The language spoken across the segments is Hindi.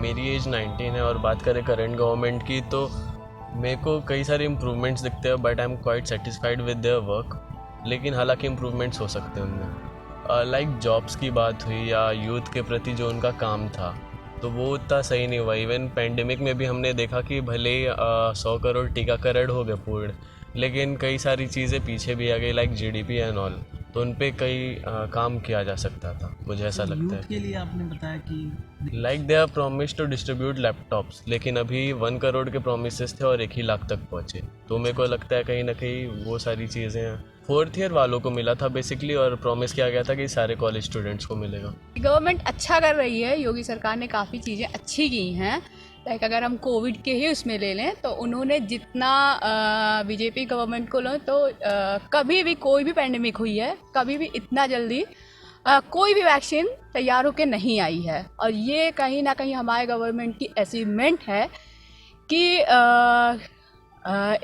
मेरी एज 19 है और बात करें करंट गवर्नमेंट की तो मेरे को कई सारे इम्प्रूवमेंट्स दिखते हैं, but I am quite satisfied with their work. लेकिन हालांकि इम्प्रूवमेंट्स हो सकते हैं उनमें। लाइक जॉब्स की बात हुई या यूथ के प्रति जो उनका काम था, तो वो उतना सही नहीं हुआ। इवन पेंडेमिक में भी हमने देखा कि भले ही 100 करोड़ टीकाकरण हो गए पूर्ण, लेकिन कई सारी चीज़ें पीछे भी आ गई, लाइक जीडीपी एंड ऑल। तो उन पे कई काम किया जा सकता था, मुझे ऐसा लगता है। यूथ के लिए आपने बताया कि like they are promise to distribute laptops, लेकिन अभी 1 करोड़ के प्रोमिस थे और 1 ही लाख तक पहुँचे। तो मेरे को लगता है कहीं ना कहीं वो सारी चीज़ें 4th ईयर वालों को मिला था बेसिकली, और प्रॉमिस किया गया था कि सारे कॉलेज स्टूडेंट्स को मिलेगा। गवर्नमेंट अच्छा कर रही है, योगी सरकार ने काफ़ी चीज़ें अच्छी की हैं। लाइक अगर हम कोविड के ही उसमें ले लें तो उन्होंने जितना बीजेपी गवर्नमेंट को लो तो कभी भी कोई भी पैंडेमिक हुई है, कभी भी इतना जल्दी कोई भी वैक्सीन तैयार होकर नहीं आई है। और ये कहीं ना कहीं हमारे गवर्नमेंट की अचीवमेंट है कि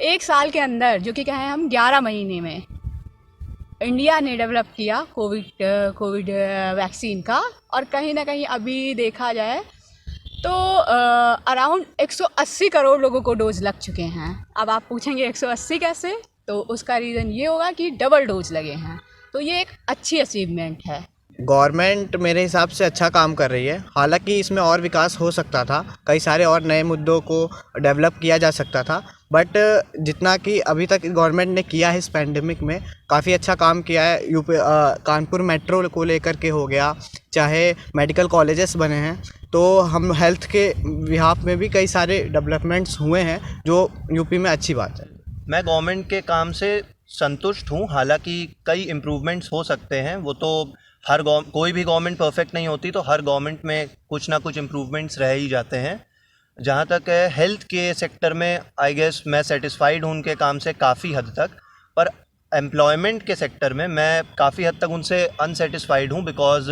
1 साल के अंदर, जो कि कहें हम 11 महीने में, इंडिया ने डेवलप किया कोविड वैक्सीन का। और कहीं ना कहीं अभी देखा जाए तो अराउंड 180 करोड़ लोगों को डोज लग चुके हैं। अब आप पूछेंगे 180 कैसे, तो उसका रीज़न ये होगा कि डबल डोज लगे हैं। तो ये एक अच्छी अचीवमेंट है। गवर्नमेंट मेरे हिसाब से अच्छा काम कर रही है। हालांकि इसमें और विकास हो सकता था, कई सारे और नए मुद्दों को डेवलप किया जा सकता था, बट जितना कि अभी तक गवर्नमेंट ने किया है इस पैंडेमिक में, काफ़ी अच्छा काम किया है। यूपी कानपुर मेट्रो को लेकर के हो गया, चाहे मेडिकल कॉलेजेस बने हैं, तो हम हेल्थ के बिहाफ में भी कई सारे डेवलपमेंट्स हुए हैं, जो यूपी में अच्छी बात है। मैं गवर्नमेंट के काम से संतुष्ट हूँ। हालांकि कई इम्प्रूवमेंट्स हो सकते हैं, वो तो कोई भी गवर्नमेंट परफेक्ट नहीं होती, तो हर गवर्नमेंट में कुछ ना कुछ इम्प्रूवमेंट्स रह ही जाते हैं। जहाँ तक है हेल्थ के सेक्टर में, आई गेस मैं सेटिस्फाइड हूँ उनके काम से काफ़ी हद तक। पर एम्प्लॉयमेंट के सेक्टर में मैं काफ़ी हद तक उनसे अनसेटिस्फाइड हूँ, बिकॉज़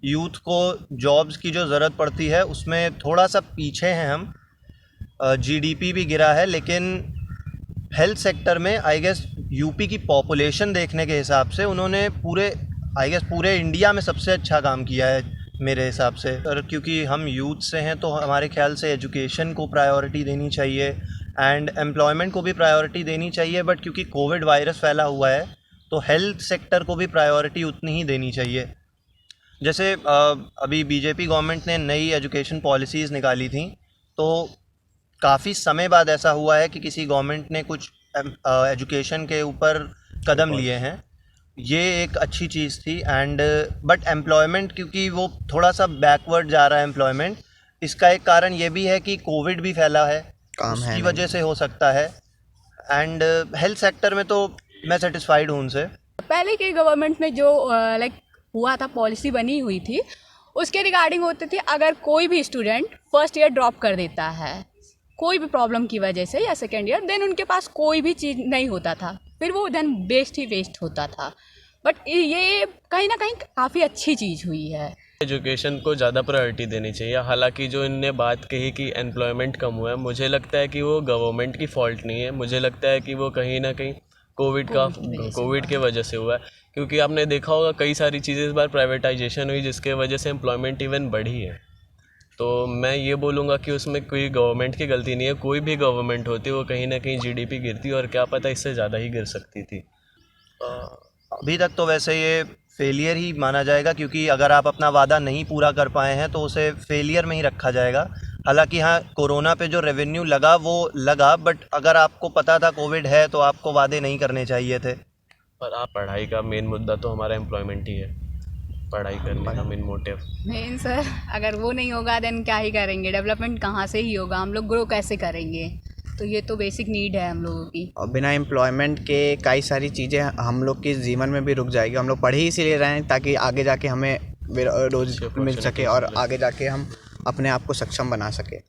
यूथ को जॉब्स की जो ज़रूरत पड़ती है उसमें थोड़ा सा पीछे हैं हम। जीडीपी भी गिरा है, लेकिन हेल्थ सेक्टर में आई गेस यूपी की पॉपुलेशन देखने के हिसाब से उन्होंने पूरे इंडिया में सबसे अच्छा काम किया है मेरे हिसाब से। और क्योंकि हम यूथ से हैं तो हमारे ख्याल से एजुकेशन को प्रायोरिटी देनी चाहिए एंड एम्प्लॉयमेंट को भी प्रायोरिटी देनी चाहिए। बट क्योंकि कोविड वायरस फैला हुआ है तो हेल्थ सेक्टर को भी प्रायोरिटी उतनी ही देनी चाहिए। जैसे अभी बीजेपी गवर्नमेंट ने नई एजुकेशन पॉलिसीज़ निकाली थी, तो काफ़ी समय बाद ऐसा हुआ है कि किसी गवर्नमेंट ने कुछ एजुकेशन के ऊपर कदम लिए हैं। ये एक अच्छी चीज़ थी। एंड बट एम्प्लॉयमेंट, क्योंकि वो थोड़ा सा बैकवर्ड जा रहा है एम्प्लॉयमेंट, इसका एक कारण ये भी है कि कोविड भी फैला है, उसकी वजह से हो सकता है। एंड हेल्थ सेक्टर में तो मैं सेटिस्फाइड हूँ उनसे। पहले की गवर्नमेंट में जो लाइक हुआ था, पॉलिसी बनी हुई थी, उसके रिगार्डिंग होती थी अगर कोई भी स्टूडेंट फर्स्ट ईयर ड्रॉप कर देता है कोई भी प्रॉब्लम की वजह से, या सेकेंड ईयर, देन उनके पास कोई भी चीज़ नहीं होता था, फिर वो देन वेस्ट होता था। बट ये कहीं ना कहीं काफ़ी अच्छी चीज़ हुई है। एजुकेशन को ज़्यादा प्रायोरिटी देनी चाहिए। हालांकि जो इनने बात कही कि एम्प्लॉयमेंट कम हुआ है, मुझे लगता है कि वो गवर्नमेंट की फॉल्ट नहीं है। मुझे लगता है कि वो कहीं ना कहीं कोविड के वजह से हुआ है। क्योंकि आपने देखा होगा कई सारी चीज़ें इस बार प्राइवेटाइजेशन हुई, जिसके वजह से एम्प्लॉयमेंट इवन बढ़ी है। तो मैं ये बोलूँगा कि उसमें कोई गवर्नमेंट की गलती नहीं है। कोई भी गवर्नमेंट होती वो कहीं ना कहीं जीडीपी गिरती, और क्या पता इससे ज़्यादा ही गिर सकती थी। अभी तक तो वैसे ये फेलियर ही माना जाएगा, क्योंकि अगर आप अपना वादा नहीं पूरा कर पाए हैं तो उसे फेलियर में ही रखा जाएगा। हालांकि हाँ, कोरोना पे जो रेवेन्यू लगा वो लगा, बट अगर आपको पता था कोविड है तो आपको वादे नहीं करने चाहिए थे। पर आप पढ़ाई का मेन मुद्दा तो हमारा एम्प्लॉयमेंट ही है, पढ़ाई करने का मेन मोटिव। मेन सर, अगर वो नहीं होगा देन क्या ही करेंगे, डेवलपमेंट कहाँ से ही होगा, हम लोग ग्रो कैसे करेंगे। तो ये तो बेसिक नीड है हम लोगों की। और बिना एम्प्लॉयमेंट के कई सारी चीज़ें हम लोग के जीवन में भी रुक जाएगी। हम लोग पढ़ ही इसीलिए रहे हैं ताकि आगे जाके हमें रोज मिल सके और आगे जाके हम अपने आप को सक्षम बना सके।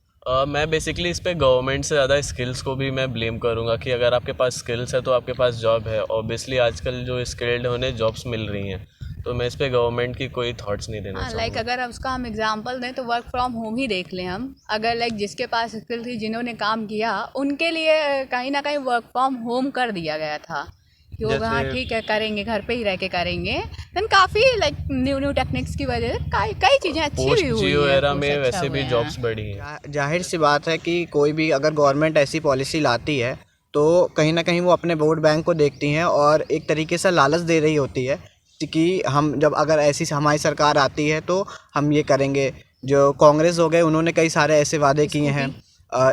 मैं बेसिकली इस पे गवर्नमेंट से ज़्यादा स्किल्स को भी मैं ब्लेम करूँगा कि अगर आपके पास स्किल्स है तो आपके पास जॉब है। ऑब्वियसली आजकल जो स्किल्ड है उन्हें जॉब्स मिल रही हैं, तो मैं इस पे गवर्नमेंट की कोई थॉट्स नहीं देना चाहूँगा। लाइक अगर उसका हम एग्जांपल दें तो वर्क फ्रॉम होम ही देख लें हम। अगर लाइक जिसके पास स्किल थी, जिन्होंने काम किया, उनके लिए कहीं ना कहीं वर्क फ्रॉम होम कर दिया गया था। कि वो हाँ जैसे- ठीक है करेंगे, घर पे ही रह के करेंगे, देन काफ़ी लाइक न्यू टेक्निक्स की वजह से कई चीज़ें अच्छी पोस्ट भी हुई जियो हैं, एरा कुछ में अच्छा वैसे हुए भी हैं। जॉब्स बढ़ी हैं। जाहिर सी बात है कि कोई भी अगर गवर्नमेंट ऐसी पॉलिसी लाती है तो कहीं ना कहीं वो अपने वोट बैंक को देखती हैं और एक तरीके से लालच दे रही होती है कि हम जब अगर ऐसी हमारी सरकार आती है तो हम ये करेंगे। जो कांग्रेस हो गए उन्होंने कई सारे ऐसे वादे किए हैं,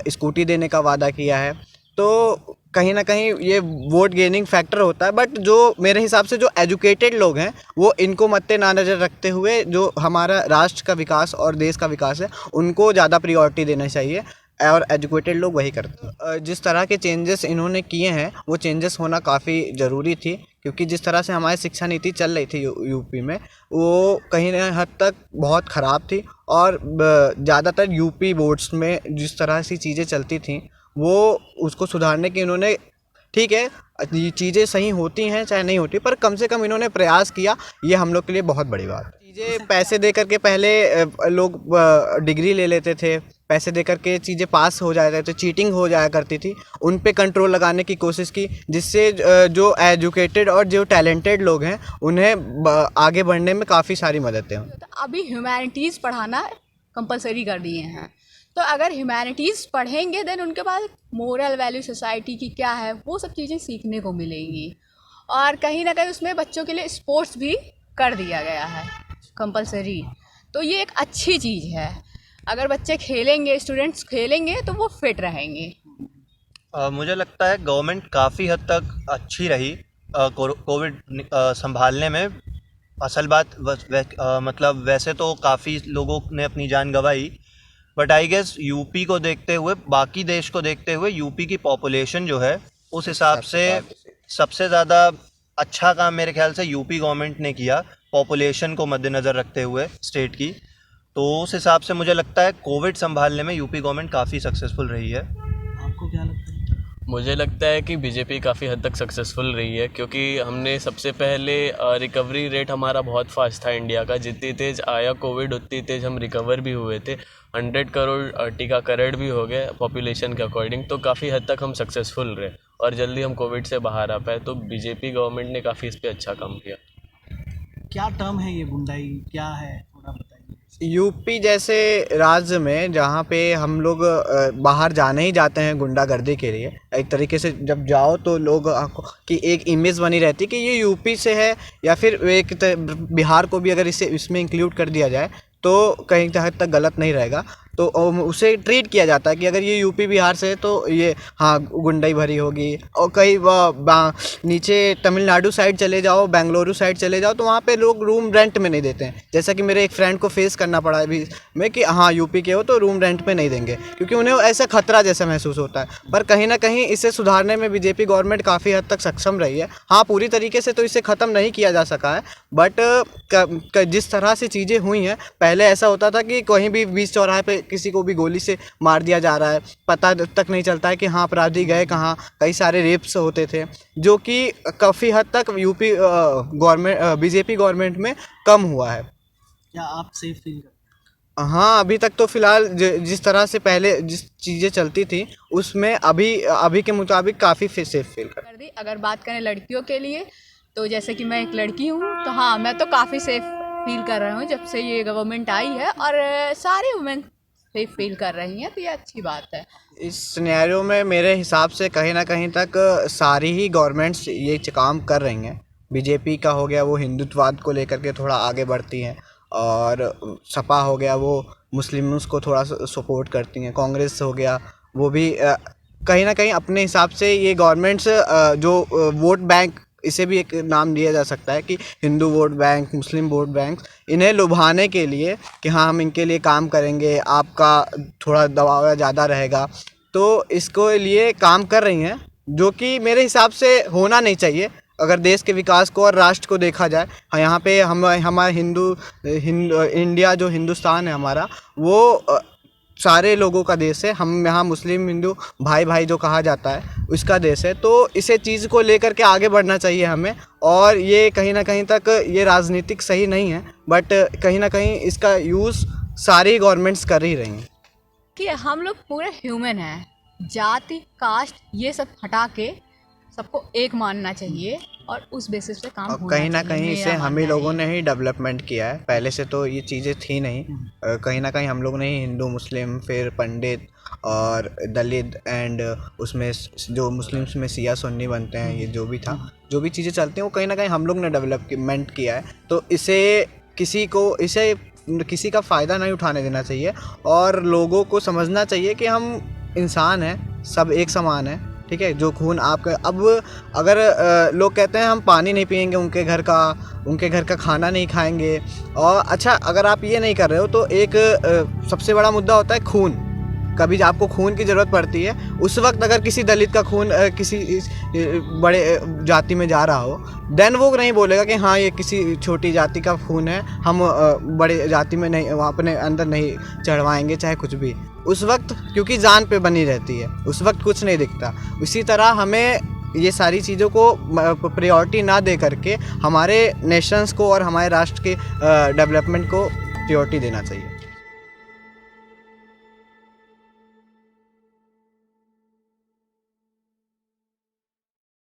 स्कूटी देने का वादा किया है, तो कहीं ना कहीं ये वोट गेनिंग फैक्टर होता है। बट जो मेरे हिसाब से जो एजुकेटेड लोग हैं वो इनको मद्देनजर रखते हुए जो हमारा राष्ट्र का विकास और देश का विकास है उनको ज़्यादा प्रायोरिटी देना चाहिए और एजुकेटेड लोग वही करते हैं। जिस तरह के चेंजेस इन्होंने किए हैं वो चेंजेस होना काफ़ी ज़रूरी थी, क्योंकि जिस तरह से हमारी शिक्षा नीति चल रही थी यूपी में वो कहीं ना हद तक बहुत ख़राब थी। और ज़्यादातर यूपी बोर्ड्स में जिस तरह से चीज़ें चलती थी वो उसको सुधारने की इन्होंने, ठीक है ये चीज़ें सही होती हैं चाहे नहीं होती, पर कम से कम इन्होंने प्रयास किया, ये हम लोग के लिए बहुत बड़ी बात है। चीज़ें पैसे दे करके पहले लोग डिग्री ले लेते थे, पैसे दे करके चीज़ें पास हो जाया करती, चीटिंग हो जाया करती थी, उन पे कंट्रोल लगाने की कोशिश की, जिससे जो एजुकेटेड और जो टैलेंटेड लोग हैं उन्हें आगे बढ़ने में काफ़ी सारी मददें हों। तो अभी ह्यूमैनिटीज़ पढ़ाना कंपलसरी कर दिए हैं, तो अगर ह्यूमैनिटीज़ पढ़ेंगे देन उनके पास मोरल वैल्यू सोसाइटी की क्या है वो सब चीज़ें सीखने को मिलेंगी। और कहीं ना कहीं उसमें बच्चों के लिए स्पोर्ट्स भी कर दिया गया है कंपलसरी, तो ये एक अच्छी चीज़ है। अगर बच्चे खेलेंगे, स्टूडेंट्स खेलेंगे तो वो फिट रहेंगे। मुझे लगता है गवर्नमेंट काफ़ी हद तक अच्छी रही कोविड संभालने में। असल बात मतलब वैसे तो काफ़ी लोगों ने अपनी जान गंवाई, बट आई गेस यूपी को देखते हुए, बाकी देश को देखते हुए यूपी की पॉपुलेशन जो है उस हिसाब से सबसे ज़्यादा अच्छा काम मेरे ख्याल से यूपी गवर्नमेंट ने किया, पॉपुलेशन को मद्देनज़र रखते हुए स्टेट की। तो उस हिसाब से मुझे लगता है कोविड संभालने में यूपी गवर्नमेंट काफ़ी सक्सेसफुल रही है। आपको क्या लगता है? मुझे लगता है कि बीजेपी काफ़ी हद तक सक्सेसफुल रही है, क्योंकि हमने सबसे पहले रिकवरी रेट हमारा बहुत फास्ट था इंडिया का, जितनी तेज़ आया कोविड उतनी तेज़ हम रिकवर भी हुए थे। 100 करोड़ टीकाकरण भी हो गए पॉपुलेशन के अकॉर्डिंग, तो काफ़ी हद तक हम सक्सेसफुल रहे और जल्दी हम कोविड से बाहर आ पाए। तो बीजेपी गवर्नमेंट ने काफ़ी इस पर अच्छा काम किया। क्या टर्म है ये गुंडाई, क्या है थोड़ा बताइए। यूपी जैसे राज्य में जहाँ पे हम लोग बाहर जाने ही जाते हैं गुंडागर्दी के लिए, एक तरीके से जब जाओ तो लोग की एक इमेज बनी रहती है कि ये यूपी से है, या फिर एक बिहार को भी अगर इसे इसमें इंक्लूड कर दिया जाए तो कहीं हद तक गलत नहीं रहेगा। तो उसे ट्रीट किया जाता है कि अगर ये यूपी बिहार से है तो ये हाँ गुंडाई भरी होगी। और कहीं नीचे तमिलनाडु साइड चले जाओ, बेंगलुरु साइड चले जाओ तो वहाँ पे लोग रूम रेंट में नहीं देते हैं, जैसा कि मेरे एक फ्रेंड को फेस करना पड़ा अभी में कि हाँ यूपी के हो तो रूम रेंट पे नहीं देंगे, क्योंकि उन्हें ऐसा खतरा जैसा महसूस होता है। पर कहीं ना कहीं इसे सुधारने में बीजेपी गवर्नमेंट काफ़ी हद तक सक्षम रही है। हाँ पूरी तरीके से तो इसे ख़त्म नहीं किया जा सका है, बट जिस तरह से चीज़ें हुई हैं, पहले ऐसा होता था कि कहीं भी बीच चौराहे पे किसी को भी गोली से मार दिया जा रहा है, पता तक नहीं चलता है कि हाँ अपराधी गए कहाँ। कई सारे रेप्स होते थे जो कि काफ़ी हद तक यूपी गवर्नमेंट बीजेपी गवर्नमेंट में कम हुआ है। क्या आप सेफ फील करते हैं? हाँ अभी तक तो फ़िलहाल जिस तरह से पहले जिस चीज़ें चलती थी उसमें अभी के मुताबिक काफ़ी सेफ फील कर दी। अगर बात करें लड़कियों के लिए तो जैसे कि मैं एक लड़की हूँ तो हाँ मैं तो काफ़ी सेफ फील कर रही हूँ जब से ये गवर्नमेंट आई है, और सारी वुमेन सेफ फील कर रही हैं, तो ये अच्छी बात है। इस सिनेरियो में मेरे हिसाब से कहीं ना कहीं तक सारी ही गवर्नमेंट्स ये काम कर रही हैं। बीजेपी का हो गया वो हिंदुत्ववाद को लेकर के थोड़ा आगे बढ़ती हैं, और सपा हो गया वो मुस्लिम्स को थोड़ा सपोर्ट करती हैं, कांग्रेस हो गया वो भी कहीं ना कहीं अपने हिसाब से ये गवर्नमेंट्स जो वोट बैंक, इसे भी एक नाम दिया जा सकता है कि हिंदू वोट बैंक, मुस्लिम वोट बैंक, इन्हें लुभाने के लिए कि हाँ हम इनके लिए काम करेंगे, आपका थोड़ा दबाव ज़्यादा रहेगा, तो इसको लिए काम कर रही हैं, जो कि मेरे हिसाब से होना नहीं चाहिए। अगर देश के विकास को और राष्ट्र को देखा जाए, हाँ यहाँ पे हमारा इंडिया जो हिंदुस्तान है हमारा, वो सारे लोगों का देश है। हम यहाँ मुस्लिम हिंदू भाई भाई जो कहा जाता है उसका देश है, तो इसे चीज़ को लेकर के आगे बढ़ना चाहिए हमें। और ये कहीं ना कहीं तक ये राजनीतिक सही नहीं है, बट कहीं ना कहीं इसका यूज़ सारी गवर्नमेंट्स कर ही रही हैं। कि हम लोग पूरे ह्यूमन हैं, जाति कास्ट ये सब हटा के सबको एक मानना चाहिए और उस बेसिस पे काम और होना कहीं ना चाहिए, कहीं इसे मेरा हम ही मानना लोगों है। ने ही डेवलपमेंट किया है, पहले से तो ये चीज़ें थी नहीं। कहीं ना कहीं हम लोग ने ही हिंदू मुस्लिम फिर पंडित और दलित एंड उसमें जो मुस्लिम्स में सिया सुन्नी बनते हैं, ये जो भी था, जो भी चीज़ें चलती हैं वो कहीं ना कहीं हम लोग ने डेवलपमेंट किया है। तो इसे किसी का फ़ायदा नहीं उठाने देना चाहिए और लोगों को समझना चाहिए कि हम इंसान हैं, सब एक समान हैं, ठीक है। जो खून आपका, अब अगर लोग कहते हैं हम पानी नहीं पिएंगे उनके घर का खाना नहीं खाएंगे, और अच्छा अगर आप ये नहीं कर रहे हो तो एक सबसे बड़ा मुद्दा होता है खून। कभी आपको खून की ज़रूरत पड़ती है, उस वक्त अगर किसी दलित का खून किसी बड़े जाति में जा रहा हो, देन वो नहीं बोलेगा कि हाँ ये किसी छोटी जाति का खून है, हम बड़े जाति में नहीं, वहाँ अपने अंदर नहीं चढ़वाएंगे चाहे कुछ भी। उस वक्त क्योंकि जान पे बनी रहती है, उस वक्त कुछ नहीं दिखता। इसी तरह हमें ये सारी चीज़ों को प्रायोरिटी ना दे करके हमारे नेशंस को और हमारे राष्ट्र के डेवलपमेंट को प्रायोरिटी देना चाहिए।